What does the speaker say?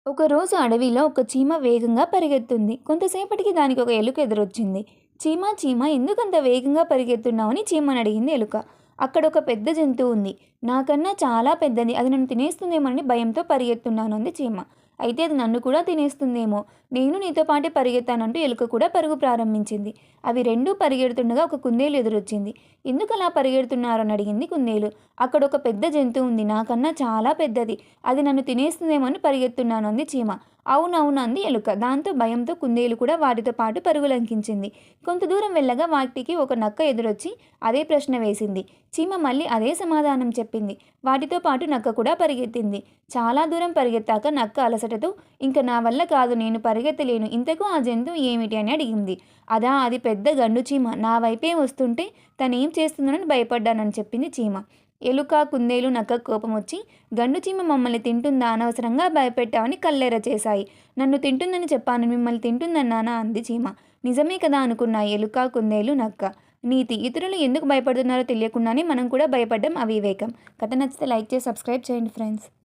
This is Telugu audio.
ఒకరోజు అడవిలో ఒక చీమ వేగంగా పరిగెత్తుంది. కొంతసేపటికి దానికి ఒక ఎలుక ఎదురొచ్చింది. చీమ చీమ ఎందుకంత వేగంగా పరిగెత్తున్నావని చీమని అడిగింది ఎలుక. అక్కడ ఒక పెద్ద జంతువు ఉంది. నాకన్నా చాలా పెద్దది. అది నన్ను తినేస్తుందేమోనని భయంతో పరిగెత్తున్నాను అంది చీమ. అయితే అది నన్ను కూడా తినేస్తుందేమో. నేను నీతో పాటే పరిగెత్తానంటూ ఎలుక కూడా పరుగు ప్రారంభించింది. అవి రెండూ పరిగెడుతుండగా ఒక కుందేలు ఎదురొచ్చింది. ఎందుకలా పరిగెడుతున్నారని అడిగింది కుందేలు. అక్కడ ఒక పెద్ద జంతువు ఉంది. నాకన్నా చాలా పెద్దది. అది నన్ను తినేస్తుందేమో అని పరిగెత్తున్నాను అంది చీమ. అవునవును అంది ఎలుక. దాంతో భయంతో కుందేలు కూడా వాటితో పాటు పరుగులంకించింది. కొంత దూరం వెళ్ళగా వాటికి ఒక నక్క ఎదురొచ్చి అదే ప్రశ్న వేసింది. చీమ మళ్ళీ అదే సమాధానం చెప్పింది. వాటితో పాటు నక్క కూడా పరిగెత్తింది. చాలా దూరం పరిగెత్తాక నక్క అలసటతో ఇంక నా వల్ల కాదు, నేను పరిగెత్తలేను, ఇంతకు ఆ జంతువు ఏమిటి అని అడిగింది. అదా, అది పెద్ద గండు చీమ. నా వైపే వస్తుంటే తనేం చేస్తుందోనని భయపడ్డానని చెప్పింది చీమ. ఎలుక, కుందేలు, నక్క కోపం వచ్చి గండు చీమ మమ్మల్ని తింటుందా, అనవసరంగా భయపెట్టావని కల్లెర చేశాయి. నన్ను తింటుందని చెప్పాను, మిమ్మల్ని తింటుందన్నానా అంది చీమ. నిజమే కదా అనుకున్నా ఎలుక, కుందేలు, నక్క. నీతి: ఇతరులు ఎందుకు భయపడుతున్నారో తెలియకుండానే మనం కూడా భయపడడం అవివేకం. కథ నచ్చితే లైక్ చేసి సబ్స్క్రైబ్ చేయండి ఫ్రెండ్స్.